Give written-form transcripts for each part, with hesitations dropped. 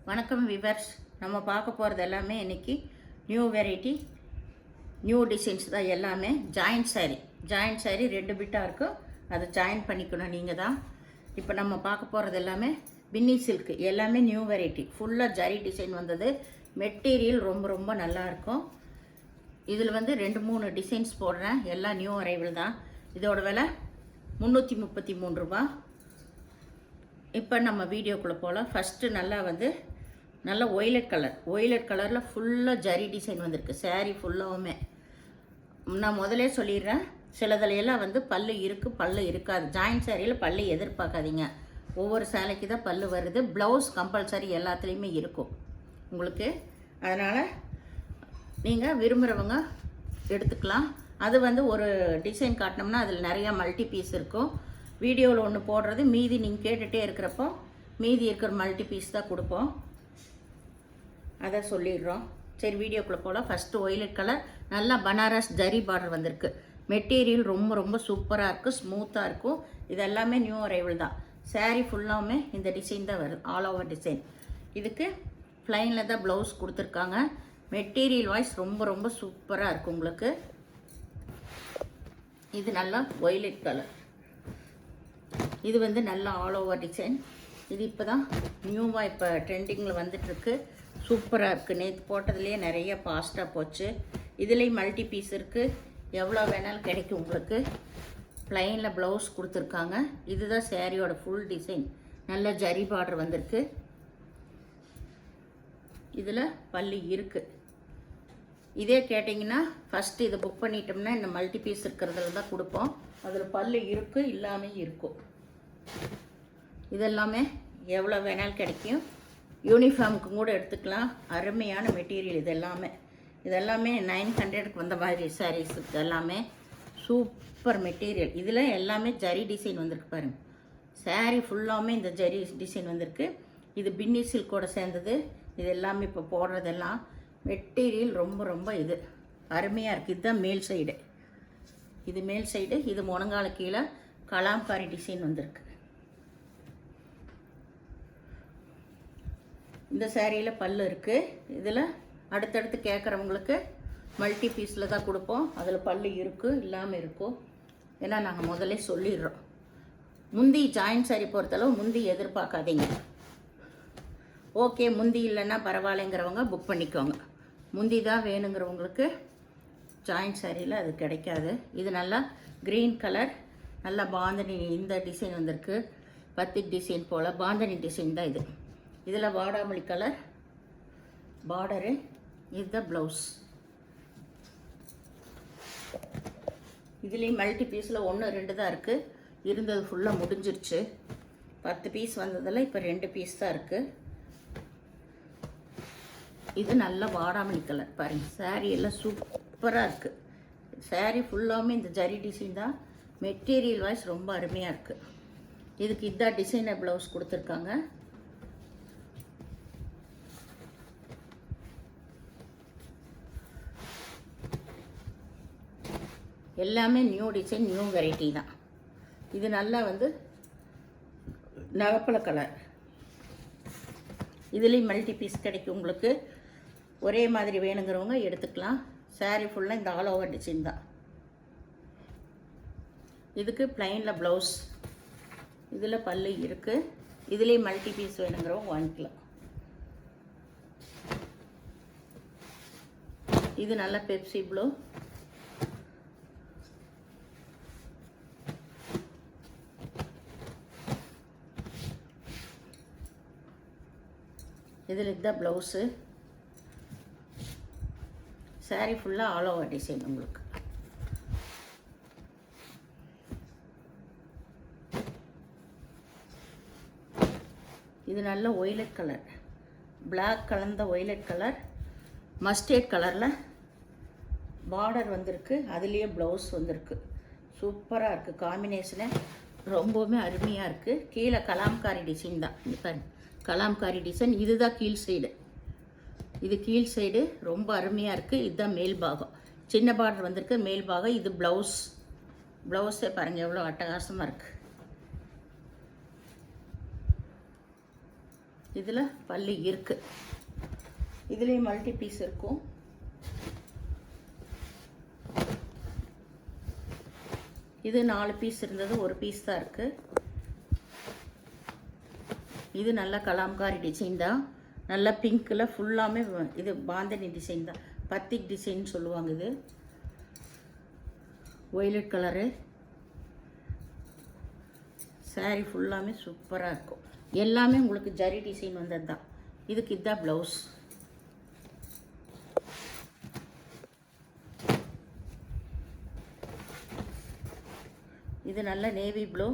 வணக்கம் விவர்ஸ். நம்ம பார்க்க போகிறது எல்லாமே இன்றைக்கி நியூ வெரைட்டி நியூ டிசைன்ஸ் தான். எல்லாமே ஜாயிண்ட் சாரீ 2 பிட்டாக இருக்கும். அதை ஜாயின் பண்ணிக்கணும் நீங்கள் தான். இப்போ நம்ம பார்க்க போகிறது எல்லாமே பின்னி சில்க்கு, எல்லாமே நியூ வெரைட்டி, ஃபுல்லாக ஜரி டிசைன் வந்தது. மெட்டீரியல் ரொம்ப ரொம்ப நல்லாயிருக்கும். இதில் 2-3 டிசைன்ஸ் போடுறேன், எல்லாம் நியூ அரைவல் தான். இதோட விலை 333 ரூபா. இப்போ நம்ம வீடியோக்குள்ளே போகலாம். ஃபஸ்ட்டு நல்லா ஒய்லட் கலரில் ஃபுல்லாக ஜரி டிசைன் வந்திருக்கு. சாரீ ஃபுல்லாகவுமே நான் முதலே சொல்லிடுறேன், சிலதுலையெல்லாம் பல்லு இருக்குது, பல்லு இருக்காது. ஜாயிண்ட் சாரியில் பல்லு எதிர்பார்க்காதீங்க. ஒவ்வொரு சேலைக்கு தான் பல்லு வருது. ப்ளவுஸ் கம்பல்சரி எல்லாத்துலேயுமே இருக்கும் உங்களுக்கு. அதனால் நீங்கள் விரும்புகிறவங்க எடுத்துக்கலாம். அது ஒரு டிசைன் காட்டினோம்னா அதில் நிறையா மல்டி பீஸ் இருக்கும். வீடியோவில் ஒன்று போடுறது, மீதி நீங்கள் கேட்டுகிட்டே இருக்கிறப்போ மீதி இருக்கிற மல்டி பீஸ் தான் கொடுப்போம். அதை சொல்லிடுறோம். சரி, வீடியோக்குள்ளே போகலாம். ஃபஸ்ட்டு ஒய்லட் கலர், நல்லா பனாரஸ் ஜரி பார்டர் வந்திருக்கு. மெட்டீரியல் ரொம்ப ரொம்ப சூப்பராக இருக்குது, ஸ்மூத்தாக இருக்கும். இது எல்லாமே நியூ அரைவல் தான். சாரீ ஃபுல்லாமே இந்த டிசைன் தான் வருது, ஆல் ஓவர் டிசைன். இதுக்கு ப்ளைனில் தான் ப்ளவுஸ் கொடுத்துருக்காங்க. மெட்டீரியல் வாய்ஸ் ரொம்ப ரொம்ப சூப்பராக இருக்குது உங்களுக்கு. இது நல்லா ஒய்லட் கலர். இது நல்லா ஆல் ஓவர் டிசைன். இது இப்போ தான் நியூவாக இப்போ ட்ரெண்டிங்கில் வந்துட்டுருக்கு. சூப்பராக இருக்குது. நேற்று போட்டதுலேயே நிறைய ஃபாஸ்ட்டாக போச்சு. இதுலேயும் மல்டி பீஸ் இருக்குது, எவ்வளோ வேணாலும் கிடைக்கும் உங்களுக்கு. ப்ளைனில் ப்ளவுஸ் கொடுத்துருக்காங்க. இதுதான் சாரியோட ஃபுல் டிசைன். நல்ல ஜரி பார்டர் வந்திருக்கு. இதில் பல்லு இருக்குது. இதே கேட்டிங்கன்னா ஃபஸ்ட்டு இதை புக் பண்ணிட்டோம்னா இந்த மல்டி பீஸ் இருக்கிறதுல தான் கொடுப்போம். அதில் பல்லு இருக்குது, இல்லாமல் இருக்கும். இதெல்லாமே எவ்வளோ வேணாலும் கிடைக்கும். யூனிஃபார்முக்கு கூட எடுத்துக்கலாம். அருமையான மெட்டீரியல். இதெல்லாமே 900க்கு வந்த மாதிரி சாரீஸ். எல்லாமே சூப்பர் மெட்டீரியல். இதில் எல்லாமே ஜரி டிசைன் வந்திருக்கு பாருங்கள். சாரீ ஃபுல்லாமே இந்த ஜரி டிசைன் வந்திருக்கு. இது பின்னி சில்கோட சேர்ந்தது. இது எல்லாமே இப்போ போடுறதெல்லாம் மெட்டீரியல் ரொம்ப ரொம்ப இது அருமையாக இருக்குது. இதுதான் மேல் சைடு. இது மேல் சைடு. இது முழங்கால கீழே கலாம்காரி டிசைன் வந்திருக்கு. இந்த சாரியில் பல்லு இருக்குது. இதில் அடுத்தடுத்து கேட்குறவங்களுக்கு மல்டி பீஸில் தான் கொடுப்போம். அதில் பல்லு இருக்குது, இல்லாமல் இருக்கும். ஏன்னா நாங்கள் முதல்ல சொல்லிடுறோம். முந்தி ஜாயிண்ட் சாரி பொறுத்தளவு முந்தி எதிர்பார்க்காதீங்க. ஓகே, முந்தி இல்லைன்னா பரவாயில்லைங்கிறவங்க புக் பண்ணிக்கோங்க. முந்தி தான் வேணுங்கிறவங்களுக்கு ஜாயிண்ட் சாரியில் அது கிடைக்காது. இது நல்லா க்ரீன் கலர், நல்லா பாந்தனி இந்த டிசைன் வந்திருக்கு. பத்தி டிசைன் போல் பாந்தனி டிசைன் தான் இது. இதில் வாடாமல்லி கலர் பார்டரு. இதுதான் ப்ளவுஸ். இதுலேயும் மல்டி பீஸில் 1-2 தான் இருக்குது. இருந்தது ஃபுல்லாக முடிஞ்சிருச்சு. 10 பீஸ் வந்ததில் இப்போ 2 பீஸ் தான் இருக்குது. இது நல்ல வாடாமல்லி கலர் பாருங்கள். சாரீ எல்லாம் சூப்பராக இருக்குது. சாரீ ஃபுல்லாமே இந்த ஜரி டிசைன் தான். மெட்டீரியல் வாய்ஸ் ரொம்ப அருமையாக இருக்குது. இதுக்கு இதான் டிசைனர் ப்ளவுஸ் கொடுத்துருக்காங்க. எல்லாமே நியூ டிசைன், நியூ வெரைட்டி தான். இது நல்லா நவப்பழ கலர். இதுலேயும் மல்டி பீஸ் கிடைக்கும் உங்களுக்கு. ஒரே மாதிரி வேணுங்கிறவங்க எடுத்துக்கலாம். சாரீ ஃபுல்லாக இந்த ஆல் ஓவர் டிசைன் தான். இதுக்கு ப்ளைனில் ப்ளவுஸ். இதில் பல்லு இருக்குது. இதுலேயும் மல்டி பீஸ் வேணுங்கிறவங்க வாங்கிக்கலாம். இது நல்ல பெப்சி ப்ளூ. இதில் இதுதான் ப்ளவுஸு. சாரீ ஃபுல்லாக ஆல் ஓவர் டிசைன் உங்களுக்கு. இது நல்ல ஒய்லட் கலர், பிளாக் கலந்த ஒய்லட் கலர். மஸ்டர்ட் கலரில் பார்டர் வந்திருக்கு. அதுலேயே ப்ளவுஸ் வந்திருக்கு. சூப்பராக இருக்குது. காம்பினேஷனு ரொம்பவுமே அருமையாக இருக்குது. கீழே கலாம்காரி டிசைன் தான். இப்போ கலாம்காரி டிசைன். இதுதான் கீழ் சைடு. இது கீழ் சைடு ரொம்ப அருமையாக இருக்குது. இதுதான் மேல் பாகம். சின்ன பார்டர் வந்திருக்கு மேல் பாகம். இது ப்ளவுஸே பாருங்கள் எவ்வளோ அட்டகாசமாக இருக்குது. இதில் பல்லு இருக்குது. இதுலேயும் மல்டி பீஸ் இருக்கும். இது 4 பீஸ் இருந்தது, ஒரு பீஸ் தான் இருக்குது. இது நல்ல கலாம்காரி டிசைன் தான். நல்ல பிங்க்கில் ஃபுல்லாமே இது பாந்தனி டிசைன் தான். பத்திக் டிசைன் சொல்லுவாங்க. இது ஒய்லட் கலரு. சாரீ ஃபுல்லாமே சூப்பராக இருக்கும். எல்லாமே உங்களுக்கு ஜரி டிசைன் வந்தது தான். இதுக்கு இதுதான் ப்ளவுஸ். இது நல்ல நேவி ப்ளூ.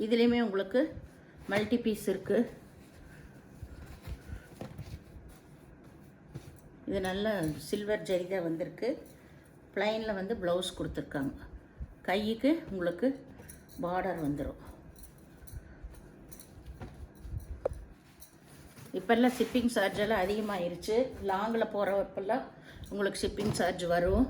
இதுலேயுமே உங்களுக்கு மல்டி பீஸ் இருக்குது. இது நல்ல சில்வர் ஜரி தான் வந்திருக்கு. ப்ளைனில் வந்து ப்ளவுஸ் கொடுத்துருக்காங்க. கைக்கு உங்களுக்கு பார்டர் வந்துடும். இப்போல்லாம் ஷிப்பிங் சார்ஜ் எல்லாம் அதிகமாகிருச்சு. லாங்கில் போகிறப்பெல்லாம் உங்களுக்கு ஷிப்பிங் சார்ஜ் வரும்.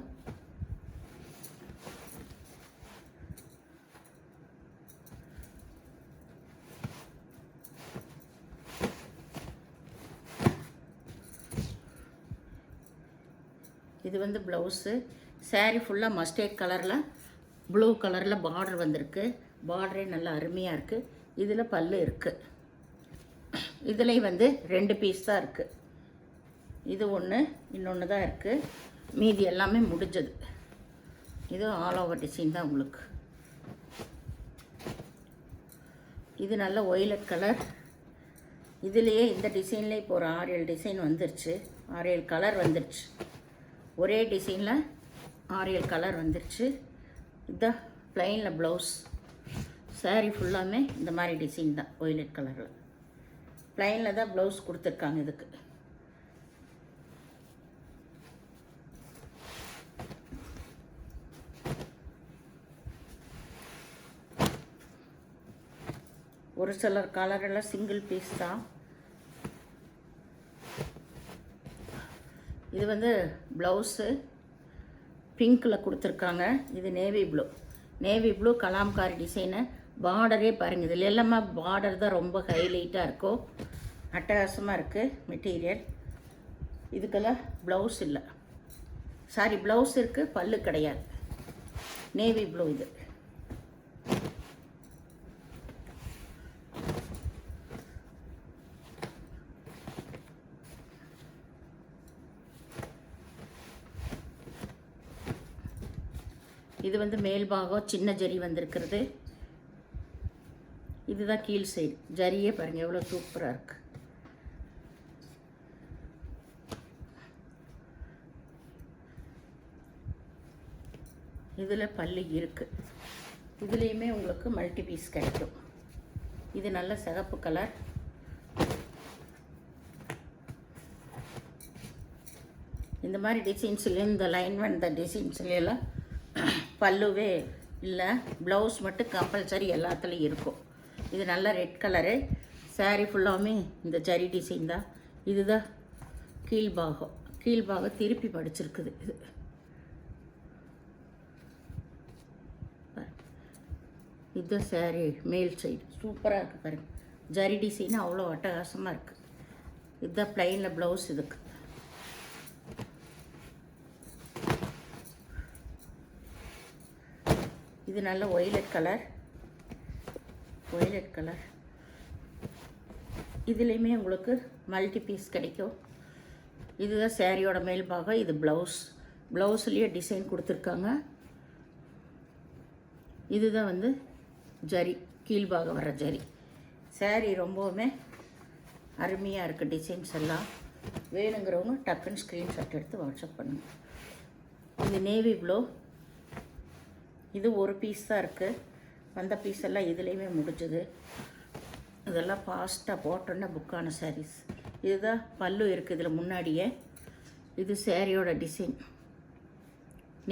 இது வந்து ப்ளவுஸு. சாரீ ஃபுல்லாக மஸ்டர்ட் கலரில் ப்ளூ கலரில் பார்டர் வந்திருக்கு. பார்டரே நல்லா அருமையாக இருக்குது. இதில் பல்லு இருக்குது. இதுலேயும் வந்து 2 பீஸ் தான் இருக்குது. இது ஒன்று, இன்னொன்று தான் இருக்குது. மீதி எல்லாமே முடிஞ்சது. இது ஆல் ஓவர் டிசைன் தான் உங்களுக்கு. இது நல்ல ஒய்லட் கலர். இதுலேயே இந்த டிசைன்லேயே இப்போ ஒரு 6-7 டிசைன் வந்துருச்சு. 6-7 கலர் வந்துருச்சு. ஒரே டிசைனில் 6-7 கலர் வந்துருச்சு. இதுதான் ப்ளைனில் ப்ளவுஸ். சாரீ ஃபுல்லாமே இந்த மாதிரி டிசைன் தான், ஒய்லட் கலரில். ப்ளைனில் தான் ப்ளவுஸ் கொடுத்துருக்காங்க. இதுக்கு ஒரு சில கலரெல்லாம் சிங்கிள் பீஸ் தான். இது வந்து ப்ளவுஸு பிங்க்கில் கொடுத்துருக்காங்க. இது navy blue. Navy blue kalamkari design. பார்டரே பாருங்கள். இதில் எல்லாமே பார்டர் தான் ரொம்ப ஹைலைட்டாக இருக்கும். அட்டகாசமாக இருக்குது மெட்டீரியல். இதுக்கெல்லாம் ப்ளவுஸ் இல்லை. சாரி, ப்ளவுஸ் இருக்குது, பல்லு கிடையாது. நேவி ப்ளூ இது. இது வந்து மேல் பாகம் சின்ன ஜரி வந்திருக்கிறது. இதுதான் கீழ் சைடு. ஜரியே பாருங்கள் எவ்வளோ சூப்பராக இருக்குது. இதில் பல்லு இருக்குது. இதுலேயுமே உங்களுக்கு மல்டி பீஸ் கிடைக்கும். இது நல்ல சிகப்பு கலர். இந்த மாதிரி டிசைன்ஸ்லேயும் இந்த லைன் வந்த டிசைன்ஸ்லாம் பல்லுவே இல்லை, ப்ளவுஸ் மட்டும் கம்பல்சரி எல்லாத்துலேயும் இருக்கும். இது நல்ல ரெட் கலரு. சாரீ ஃபுல்லாமே இந்த ஜரி டிசைன் தான். இதுதான் கீழ்பாகம். கீழ்பாகம் திருப்பி படிச்சிருக்குது. இது இதுதான் சாரீ மேல் சைடு. சூப்பராக இருக்குது பாருங்கள். ஜரி டிசைன் அவ்வளோ அட்டகாசமாக இருக்குது. இதுதான் ப்ளைனில் ப்ளவுஸ். இதுக்கு இது நல்ல ஒய்லட் கலர். Violet colour. இதுலேயுமே உங்களுக்கு மல்டி பீஸ் கிடைக்கும். இதுதான் சாரியோட மேல் பாகம். இது ப்ளவுஸ். ப்ளவுஸ்லேயே டிசைன் கொடுத்துருக்காங்க. இதுதான் வந்து ஜரி, கீழ்பாகம் வர ஜரி. சாரி ரொம்பவுமே அருமையாக இருக்குது. டிசைன்ஸ் எல்லாம் வேணுங்கிறவங்க டக்குன்னு ஸ்க்ரீன்ஷாட் எடுத்து வாட்ஸ்அப் பண்ணுங்கள். இது நேவி ப்ளூ. இது ஒரு பீஸ் தான் இருக்குது. வந்த பீஸ் எல்லாம் இதுலேயுமே முடிஞ்சது. இதெல்லாம் ஃபாஸ்ட்டாக போட்டோன்னா புக்கான சாரீஸ். இதுதான் பல்லு இருக்குது இதில் முன்னாடியே. இது சாரியோட டிசைன்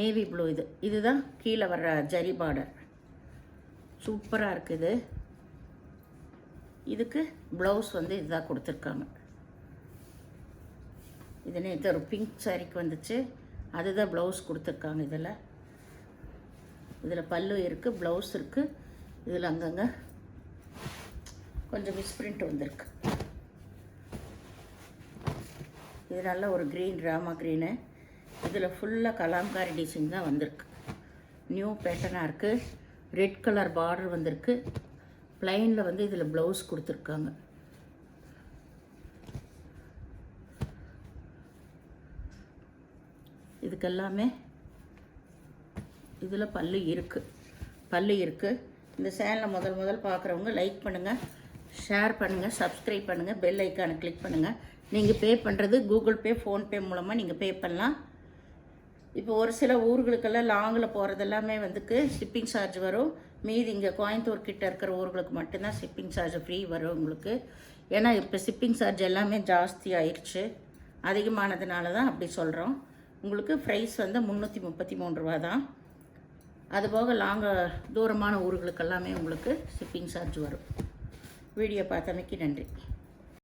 நேவி ப்ளூ. இதுதான் கீழே வர்ற ஜரி பார்டர். சூப்பராக இருக்குது. இதுக்கு ப்ளவுஸ் வந்து இதுதான் கொடுத்துருக்காங்க. இது நேற்று ஒரு பிங்க் சாரிக்கு வந்துச்சு, அதுதான் ப்ளவுஸ் கொடுத்துருக்காங்க. இதில் பல்லு இருக்குது, ப்ளவுஸ் இருக்குது. இதில் அங்கங்கே கொஞ்சம் மிஸ்பிரிண்ட் வந்திருக்கு. இது நல்ல ஒரு க்ரீன், ராமா க்ரீனு. இதில் ஃபுல்லாக கலாம்காரி டிசைன் தான் வந்திருக்கு. நியூ பேட்டர்னாக இருக்குது. ரெட் கலர் பார்டர் வந்திருக்கு. ப்ளைனில் வந்து இதில் ப்ளவுஸ் கொடுத்துருக்காங்க. இதுக்கெல்லாமே இதில் பல்லு இருக்குது. இந்த சேனலை முதல் பார்க்குறவங்க லைக் பண்ணுங்கள், ஷேர் பண்ணுங்கள், சப்ஸ்கிரைப் பண்ணுங்கள், பெல் ஐக்கானை கிளிக் பண்ணுங்கள். நீங்கள் பே பண்ணுறது கூகுள் பே, ஃபோன்பே மூலமாக நீங்கள் பே பண்ணலாம். இப்போ ஒரு சில ஊர்களுக்கெல்லாம் லாங்கில் போகிறது எல்லாமே வந்துக்கு ஷிப்பிங் சார்ஜ் வரும். மீதி இங்கே கோயம்புத்தூர் கிட்ட இருக்கிற ஊர்களுக்கு மட்டும்தான் ஷிப்பிங் சார்ஜ் ஃப்ரீ வரும் உங்களுக்கு. ஏன்னா இப்போ ஷிப்பிங் சார்ஜ் எல்லாமே ஜாஸ்தி ஆயிடுச்சு, அதிகமானதுனால தான் அப்படி சொல்கிறோம். உங்களுக்கு ப்ரைஸ் வந்து 333 ரூபா தான். அதுபோக தூரமான ஊர்களுக்கு எல்லாமே உங்களுக்கு ஷிப்பிங் சார்ஜ் வரும். வீடியோ பார்த்தமைக்கு நன்றி.